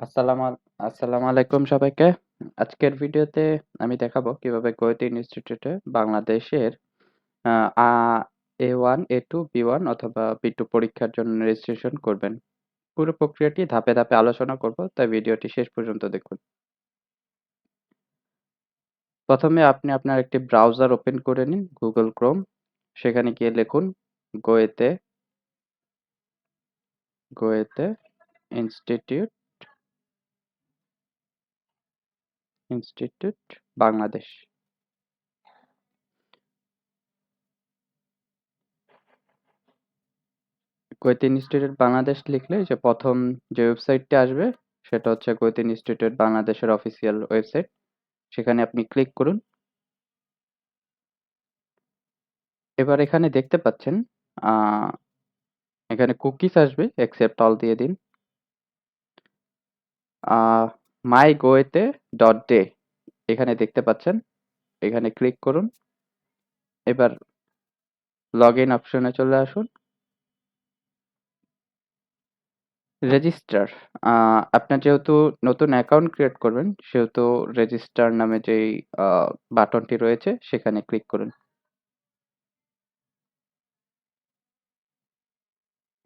আসসালামু আসসালামু আলাইকুম সবাইকে। আজকের ভিডিওতে আমি দেখাবো কিভাবে কুয়েত ইনস্টিটিউটে বাংলাদেশের আ আ A1, A2, B1 অথবা B2 পরীক্ষার জন্য রেজিস্ট্রেশন করবেন। পুরো প্রক্রিয়াটি ধাপে, ধাপে আলোচনা করব, তাই ভিডিওটি শেষ পর্যন্ত দেখুন। প্রথমে আপনি আপনার একটি ব্রাউজার ওপেন করে নিন, Google Chrome। সেখানে গিয়ে লিখুন গোয়েতে গোয়েতে institute institute Bangladesh. Kuwait institute Bangladesh লিখলে এই যে ১ম যে ওয়েবসাইটটি আসবে সেটা হচ্ছে কুয়েত ইনস্টিটিউট বাংলাদেশের অফিসিয়াল ওয়েবসাইট। সেখানে আপনি ক্লিক করুন। এবার এখানে দেখতে পাচ্ছেন আ এখানে কুকিজ আসবে, অ্যাকসেপ্ট অল দিয়ে দিন। আ mygoete.de এখানে দেখতে পাচ্ছেন। এখানে ক্লিক করুন। এবার লগইন অপশনে চলে আসুন। রেজিস্টার আপনার যেহেতু নতুন অ্যাকাউন্ট ক্রিয়েট করবেন সেহেতু রেজিস্টার নামে যেই আ বাটনটি রয়েছে সেখানে ক্লিক করুন।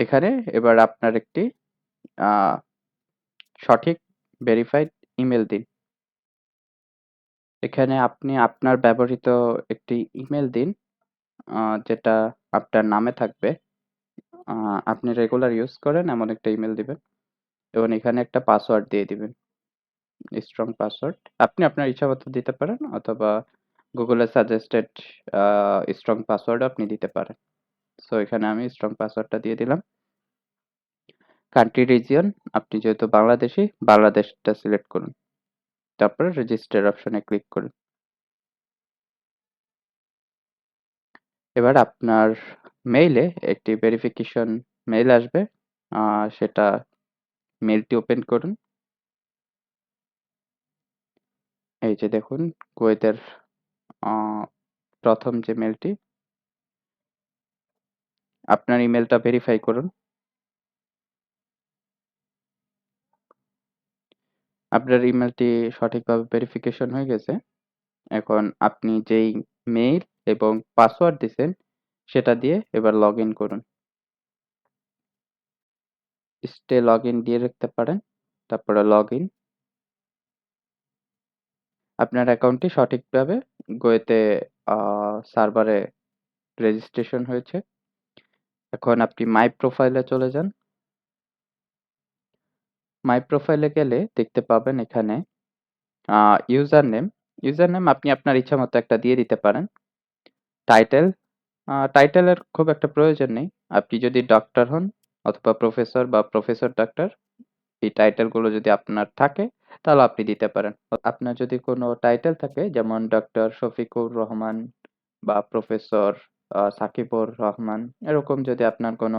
এখানে এবার আপনার একটি আ সঠিক ভেরিফাইড ইমেইল দিন। এখানে আপনি আপনার ব্যবহৃত একটি ইমেইল দিন যেটা আপনার নামে থাকবে। আ আপনি রেগুলার ইউজ করেন এমন একটা ইমেইল দিবেন এবং এখানে একটা পাসওয়ার্ড দিয়ে দিবেন। Strong password. আপনি আপনার ইচ্ছামত দিতে পারেন অথবা Google এর সাজেস্টেড আ স্ট্রং পাসওয়ার্ডও আপনি দিতে পারেন। সো এখানে আমি স্ট্রং পাসওয়ার্ডটা দিয়ে দিলাম। কান্ট্রি রিজিয়ন আপনি যেহেতু বাংলাদেশী, বাংলাদেশটা সিলেক্ট করুন। তারপরে রেজিস্টার অপশনে ক্লিক করুন। এবার আপনার মেইলে একটি ভেরিফিকেশন মেইল আসবে। আ সেটা মেইলটি ওপেন করুন। এই যে দেখুন কুয়েতের আ ১ম যে মেইলটি, আপনার ইমেইলটা ভেরিফাই করুন। আপনার ইমেইলটি সঠিকভাবে ভেরিফিকেশন হয়ে গেছে। এখন আপনি যেই মেইল এবং পাসওয়ার্ড দিছেন সেটা দিয়ে এবার লগইন করুন। স্টে লগইন দিয়ে রাখতে পারেন। তারপরে লগইন। আপনার অ্যাকাউন্টটি সঠিকভাবে গোয়েতে আ সার্ভারে রেজিস্ট্রেশন হয়েছে। এখন আপনি মাই প্রোফাইলে চলে যান। মাই প্রোফাইলে গেলে দেখতে পাবেন এখানে আ ইউজার নেম। ইউজার নেম আপনি আপনার ইচ্ছামত একটা দিয়ে দিতে পারেন। টাইটেল টাইটেলের খুব একটা প্রয়োজন নেই। আপনি যদি ডক্টর হন অথবা প্রফেসর বা প্রফেসর ডক্টর এই টাইটেল গুলো যদি আপনার থাকে তাহলে আপনি দিতে পারেন। আপনার যদি কোনো টাইটেল থাকে যেমন ডক্টর শফিকুর রহমান বা প্রফেসর সাকিবুর রহমান এরকম যদি আপনার কোনো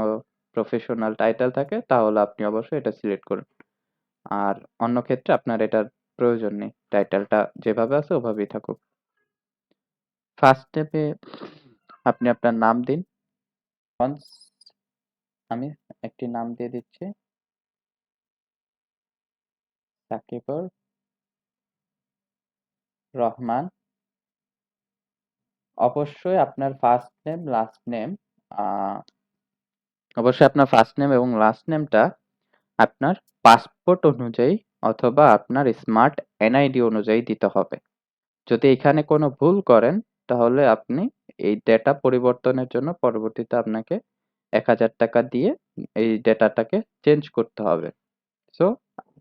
প্রফেশনাল টাইটেল থাকে তাহলে আপনি অবশ্যই এটা সিলেক্ট করুন। আর অন্য ক্ষেত্রে আপনার এটার প্রয়োজন নেই। টাইটেলটা যেভাবে আছে ওভাবেই থাকুক। ফার্স্ট স্টেপে আপনি আপনার নাম দিন। ওয়ান্স আমি একটি নাম দিয়ে দিচ্ছি সাকিবুর রহমান। অবশ্যই আপনার ফার্স্ট নেম, লাস্ট নেম আ অবশ্যই আপনার ফার্স্ট নেম এবং লাস্ট নেমটা আপনার পাসপোর্ট অনুযায়ী অথবা আপনার স্মার্ট এনআইডি অনুযায়ী দিতে হবে। যদি এখানে কোনো ভুল করেন তাহলে আপনি এই ডেটা পরিবর্তনের জন্য পরবর্তীতে আপনাকে ৳১,০০০ দিয়ে এই ডেটাটাকে চেঞ্জ করতে হবে। সো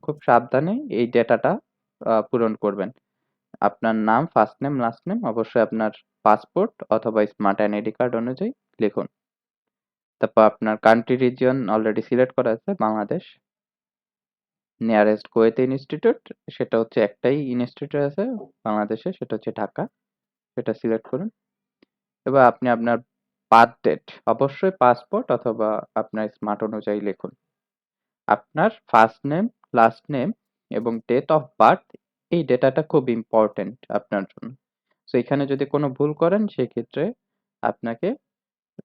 খুব সাবধানে এই ডেটাটা পূরণ করবেন। আপনার নাম, ফার্স্ট নেম, লাস্ট নেম অবশ্যই আপনার পাসপোর্ট অথবা স্মার্ট এনআইডি কার্ড অনুযায়ী লিখুন। তারপর আপনার কান্ট্রি রিজিয়ন অলরেডি সিলেক্ট করা আছে বাংলাদেশ। নিয়ারেস্ট কুয়েত ইনস্টিটিউট সেটা হচ্ছে একটাই ইনস্টিটিউট আছে বাংলাদেশে সেটা হচ্ছে ঢাকা। সেটা সিলেক্ট করুন। এবার আপনি আপনার বার্থ ডেট অবশ্যই পাসপোর্ট অথবা আপনার স্মার্ট অনুযায়ী লিখুন। আপনার ফার্স্ট নেম, লাস্ট নেম এবং ডেট অফ বার্থ এই ডেটাটা খুব ইম্পোর্টেন্ট আপনার জন্য। সো এখানে যদি কোনো ভুল করেন সেক্ষেত্রে আপনাকে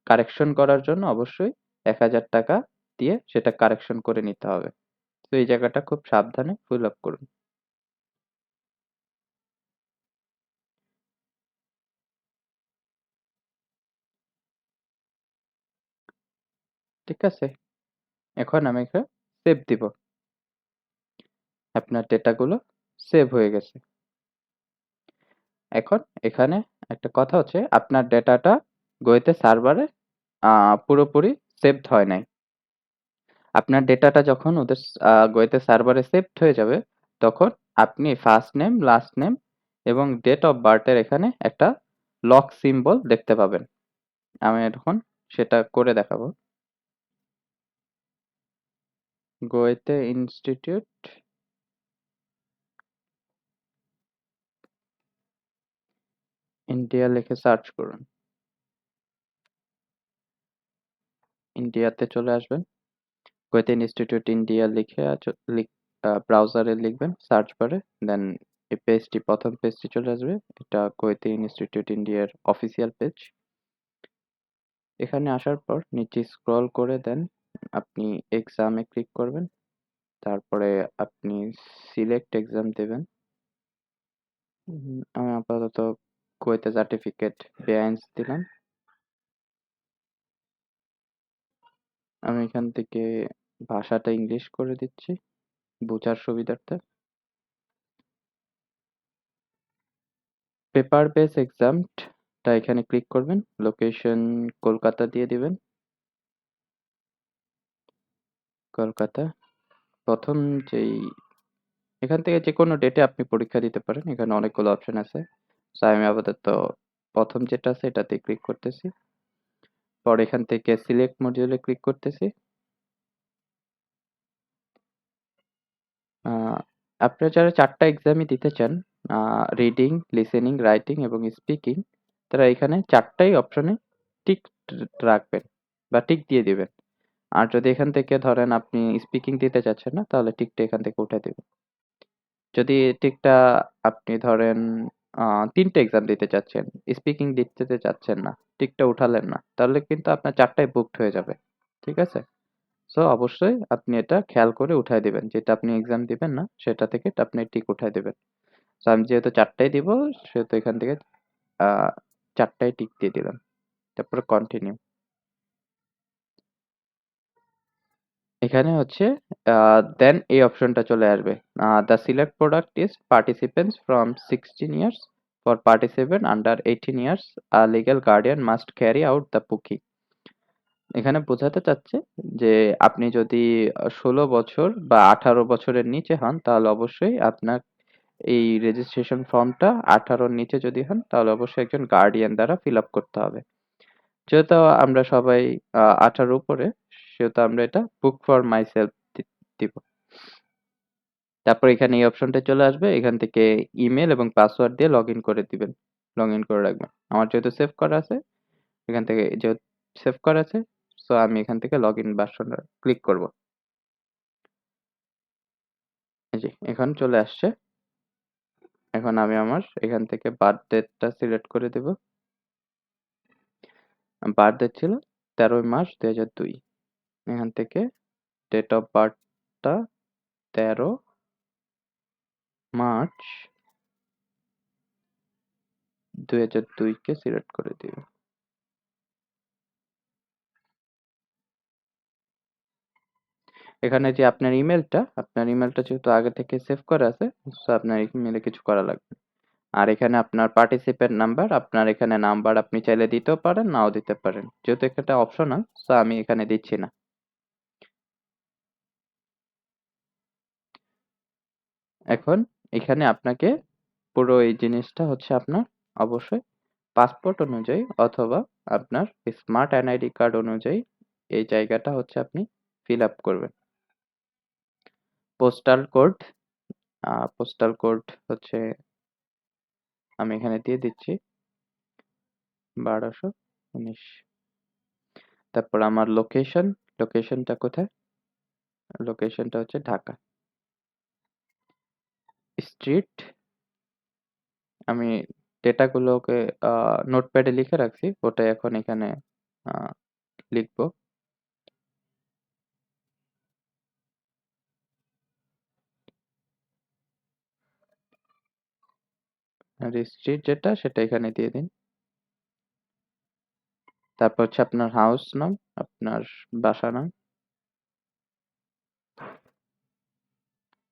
কারেকশন করার জন্য অবশ্যই ৳১,০০০ দিয়ে সেটা কারেকশন করে নিতে হবে। তো এই জায়গাটা খুব সাবধানে ফিল আপ করুন। ঠিক আছে? এখন আমি এখানে সেভ দিব। আপনার ডেটাগুলো সেভ হয়ে গেছে। এখন এখানে একটা কথা হচ্ছে আপনার ডেটাটা গোয়েতে সার্ভারে পুরোপুরি সেভড হয় নাই। আপনার ডেটাটা যখন ওদের গোয়েতে সার্ভারে সেভড হয়ে যাবে, তখন আপনি ফার্স্ট নেম, লাস্ট নেম এবং ডেট অফ বার্থ এর এখানে একটা লক সিম্বল দেখতে পাবেন। আমি এখন সেটা করে দেখাবো। গোয়েতে ইনস্টিটিউট ইন্ডিয়া লিখে সার্চ করুন। ইন্ডিয়াতে চলে আসবেন। গোয়েতে ইনস্টিটিউট ইন্ডিয়া লিখে ব্রাউজারে লিখবেন সার্চ বারে। দেন এই পেজটি, প্রথম পেজটি চলে আসবে। এটা গোয়েতে ইনস্টিটিউট ইন্ডিয়ার অফিসিয়াল পেজ। এখানে আসার পর নিচে স্ক্রল করে দেন আপনি এক্সামে ক্লিক করবেন। তারপরে আপনি সিলেক্ট এক্সাম দেবেন। আমি আপাতত কুয়েতে সার্টিফিকেট বেআইনস দিলাম। আমি এখান থেকে ভাষাটা ইংলিশ করে দিচ্ছি বোঝার সুবিধার্থে। পেপার বেস এক্সামটা এখানে ক্লিক করবেন। লোকেশন কলকাতা দিয়ে দিবেন। কলকাতা। প্রথম যেই এখান থেকে যেকোনো ডেটে আপনি পরীক্ষা দিতে পারেন। এখানে অনেকগুলো অপশন আছে। সো আমি আপাতত প্রথম যেটা আছে এটাতে ক্লিক করতেছি। পরে এখান থেকে সিলেক্ট মডিউলে ক্লিক করতেছি। আহ, আপনারা যারা 4টা এক্সামই দিতে চান, রিডিং, লিসেনিং, রাইটিং এবং স্পিকিং, তারা এখানে 4টাই অপশনে টিক রাখবেন বা টিক দিয়ে দিবেন। আর যদি এখান থেকে ধরেন আপনি স্পিকিং দিতে চাচ্ছেন না, তাহলে টিকটা এখান থেকে উঠাই দিবেন। যদি টিকটা আপনি ধরেন 3টে এক্সাম দিতে চাচ্ছেন, স্পিকিং দিতে চাচ্ছেন না, টিকটা উঠালেন না, তাহলে কিন্তু আপনার 4টাই বুকড হয়ে যাবে। ঠিক আছে? সো অবশ্যই আপনি এটা খেয়াল করে উঠায় দিবেন। যেটা আপনি এক্সাম দিবেন না, সেটা থেকে আপনি টিক উঠায় দিবেন। সো আমি যেহেতু 4টাই দিব, সেহেতু এখান থেকে আ 4টায় টিক দিয়ে দিলাম। তারপরে কন্টিনিউ। এখানে হচ্ছে দেন এই অপশনটা চলে আসবে। The select product is participants from 16 years. For participant under 18 years, a legal guardian must carry out the booking. এখানে বোঝাতে চাচ্ছে যে আপনি যদি 16 বছর বা 18 বছরের নিচে হন, তাহলে অবশ্যই আপনার এই রেজিস্ট্রেশন ফর্মটা 18 র নিচে যদি হন, তাহলে অবশ্যই একজন গার্ডিয়ান দ্বারা ফিল আপ করতে হবে। যেহেতু আমরা সবাই 18 উপরে, সেহেতু আমরা এটা বুক ফর মাই সেলফ দিব। তারপর এখানে এই অপশনটা চলে আসবে। এখান থেকে ইমেল এবং পাসওয়ার্ড দিয়ে লগ ইন করে দিবেন। লগ ইন করে রাখবেন। আমার যেহেতু সেভ করা আছে, এখান থেকে যেহেতু সেভ করা আছে, সো আমি এখান থেকে লগ ইন বাটনটা ক্লিক করব। এই যে এখন চলে আসছে। এখন আমি আমার এখান থেকে বার্থ ডেটটা সিলেক্ট করে দেব। বার্থ ডেট ছিল 13 মার্চ 2002। এখান থেকে ডেট অফ বার্থটা 13 মার্চ 2002 কে সিলেক্ট করে দিব। এখানে যে আপনার ইমেলটা যেহেতু আগে থেকে সেভ করা আছে, সো আপনার ইমেলে কিছু করা লাগবে না। আর এখানে আপনার পার্টিসিপেন্ট নাম্বার, আপনার এখানে নাম্বার আপনি চাইলে দিতেও পারেন, নাও দিতে পারেন। যেহেতু এটা অপশনাল, সো আমি এখানে দিচ্ছি না। এখন এখানে আপনাকে পুরো এই জিনিসটা হচ্ছে আপনার অবশ্যই পাসপোর্ট অনুযায়ী অথবা আপনার স্মার্ট এনআইডি কার্ড অনুযায়ী এই জায়গাটা হচ্ছে আপনি ফিল আপ করবেন। পোস্টাল কোড, পোস্টাল কোড হচ্ছে আমি এখানে দিয়ে দিচ্ছি 1219। তারপর আমার লোকেশনটা কোথায়? লোকেশনটা হচ্ছে ঢাকা। স্ট্রিট, আমি ডেটাগুলোকে নোটপ্যাডে লিখে রাখছি, ওটা এখন এখানে আহ, লিখবো। আর স্ট্রিট যেটা সেটা এখানে দিয়ে দিন। তারপর হচ্ছে আপনার হাউস নাম, আপনার বাসা নাম।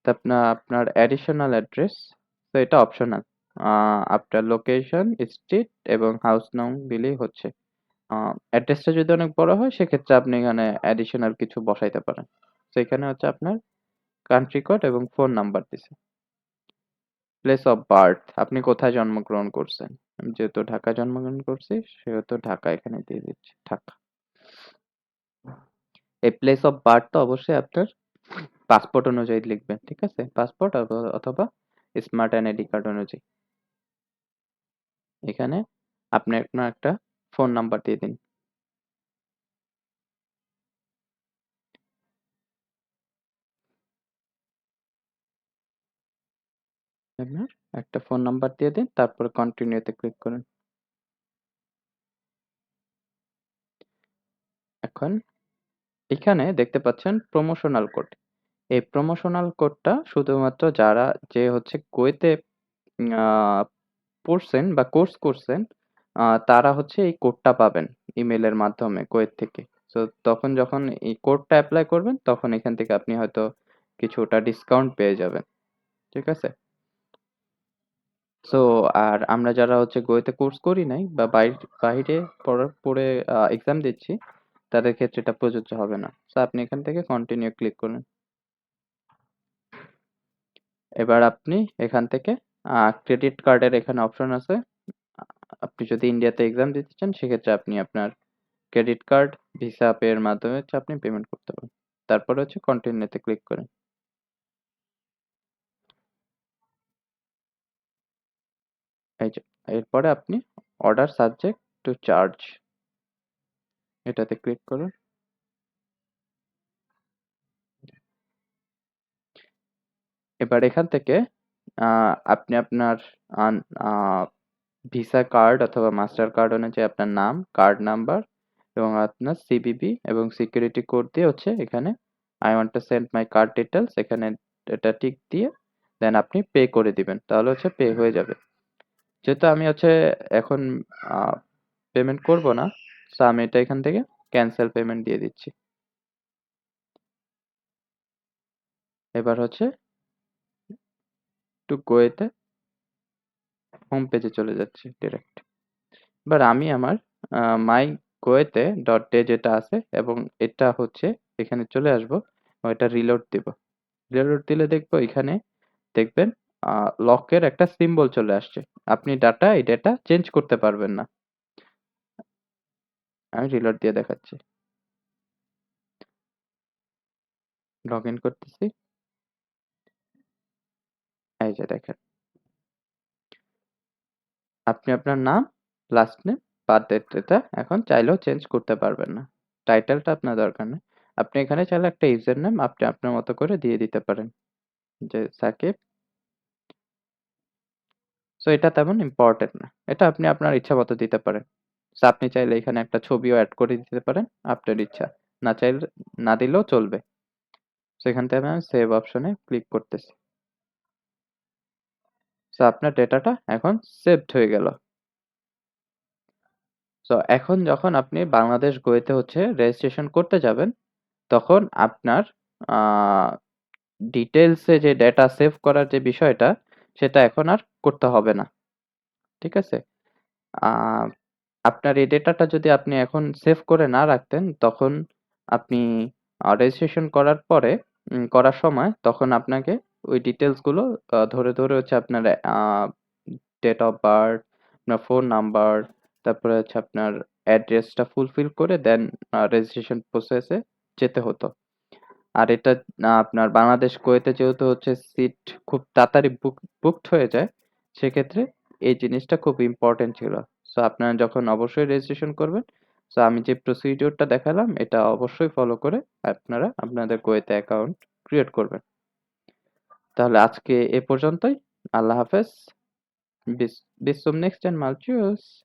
তারপর আপনার অ্যাডিশনাল অ্যাড্রেস, তো এটা অপশনাল। আপনার লোকেশন, স্ট্রিট এবং হাউস নাম দিলেই হচ্ছে। অ্যাড্রেসটা যদি অনেক বড় হয় সেক্ষেত্রে আপনি এখানে অ্যাডিশনাল কিছু বসাইতে পারেন। তো এখানে হচ্ছে আপনার কান্ট্রি কোড এবং ফোন নাম্বার দিছে। প্লেস অফ বার্থ, আপনি কোথায় জন্মগ্রহণ করছেন? আমি যেহেতু ঢাকায় জন্মগ্রহণ করছি সেহেতু ঢাকা এখানে দিয়ে দিচ্ছি, ঢাকা। এই প্লেস অফ বার্থটা অবশ্যই আপনার পাসপোর্ট অনুযায়ী লিখবেন, ঠিক আছে? পাসপোর্ট অথবা স্মার্ট এনআইডি কার্ড অনুযায়ী। এখানে আপনি আপনার একটা ফোন নাম্বার দিয়ে দিন। আপনার একটা ফোন নাম্বার দিয়ে দিন, তারপরে কন্টিনিউতে ক্লিক করুন। এখন এখানে দেখতে পাচ্ছেন প্রমোশনাল কোড। এই প্রমোশনাল কোডটা শুধুমাত্র যারা যে হচ্ছে কুয়েতে আহ, পড়ছেন বা কোর্স করছেন, তারা হচ্ছে এই কোডটা পাবেন ইমেলের মাধ্যমে কুয়েত থেকে। তো তখন যখন এই কোডটা অ্যাপ্লাই করবেন তখন এখান থেকে আপনি হয়তো কিছুটা ডিসকাউন্ট পেয়ে যাবেন, ঠিক আছে? সো আর আমরা যারা হচ্ছে কুয়েতে কোর্স করি নাই বা বাইরে পড়ে এক্সাম দিচ্ছি, তাদের ক্ষেত্রে এটা প্রযোজ্য হবে না। সো আপনি এখান থেকে কন্টিনিউ ক্লিক করুন। এবার আপনি এখান থেকে ক্রেডিট কার্ডের এখানে অপশন আছে। আ আপনি যদি ইন্ডিয়াতে এক্সাম দিতে চান সেক্ষেত্রে আপনি আপনার ক্রেডিট কার্ড, ভিসা পে এর মাধ্যমে হচ্ছে আপনি পেমেন্ট করতে পারেন। তারপরে হচ্ছে কন্টিনিউ তে ক্লিক করেন। এই যে এরপরে আপনি অর্ডার সাবজেক্ট টু চার্জ এটাতে ক্লিক করুন। এবার এখান থেকে আপনি আপনার আন আ ভিসা কার্ড অথবা মাস্টার কার্ড অনুযায়ী আপনার নাম, কার্ড নাম্বার এবং আপনার সিভিভি এবং সিকিউরিটি কোড দিয়ে হচ্ছে এখানে I want to send my card details এখানে এটা টিক দিয়ে দেন আপনি পে করে দিবেন। তাহলে হচ্ছে পে হয়ে যাবে। যেহেতু আমি হচ্ছে এখন আ পেমেন্ট করব না, সো আমি এটা এখান থেকে ক্যানসেল পেমেন্ট দিয়ে দিচ্ছি। এবার হচ্ছে টু গো এতে হোম পেজে চলে যাচ্ছি ডিরেক্ট। এবার আমি আমার মাই গোয়েতে ডট ডে যেটা আছে এবং এটা হচ্ছে এখানে চলে আসবো এবং এটা রিলোড দিব। রিলোড দিলে দেখবো এখানে দেখবেন লকের একটা সিম্বল চলে আসছে। আপনি এই ডেটা চেঞ্জ করতে পারবেন না। আমি রিলোড দিয়ে দেখাচ্ছি। লগ ইন করতেছি। এই যে দেখেন, আপনি আপনার নাম, লাস্ট নেম, বার্থ ডেট এটা এখন চাইলেও চেঞ্জ করতে পারবেন না। টাইটেলটা আপনার দরকার নেই। আপনি এখানে চাইলে একটা ইউজার নেম আপনি আপনার মতো করে দিয়ে দিতে পারেন, যে সাকিব। সো এটা তেমন ইম্পর্টেন্ট না। এটা আপনি আপনার ইচ্ছা মতো দিতে পারেন। সো আপনি চাইলে এখানে একটা ছবিও এড করে দিতে পারেন, আপনার ইচ্ছা। না চাইলে না দিলেও চলবে। সো এখান থেকে আমি সেভ অপশনে ক্লিক করতেছি। সো আপনার ডেটাটা এখন সেভড হয়ে গেল। সো এখন যখন আপনি বাংলাদেশ গোয়েতে হচ্ছে রেজিস্ট্রেশন করতে যাবেন, তখন আপনার আ ডিটেইলসে যে ডেটা সেভ করার যে বিষয়টা, সেটা এখন আর করতে হবে না। ঠিক আছে? আ আপনার এই ডেটাটা যদি আপনি এখন সেভ করে না রাখতেন, তখন আপনি রেজিস্ট্রেশন করার পরে করার সময় তখন আপনাকে ওই ডিটেইলস গুলো ধরে হচ্ছে আপনার ডেট অফ বার্থ, আপনার ফোন নাম্বার, তারপরে হচ্ছে আপনার অ্যাড্রেসটা ফুলফিল করে দেন রেজিস্ট্রেশন প্রসেসে যেতে হতো। আর এটা আপনার বাংলাদেশ কুয়েতে যেহেতু হচ্ছে সিট খুব তাড়াতাড়ি বুকড হয়ে যায়, সেক্ষেত্রে এই জিনিসটা খুব ইম্পর্টেন্ট ছিল। সো আপনারা যখন অবশ্যই রেজিস্ট্রেশন করবেন, সো আমি যে প্রসিডিউরটা দেখালাম এটা অবশ্যই ফলো করে আপনারা আপনাদের কুয়েতে অ্যাকাউন্ট ক্রিয়েট করবেন। তাহলে আজকে এ পর্যন্তই। আল্লাহ হাফেজ। Bis zum nächsten Mal. Tschüss.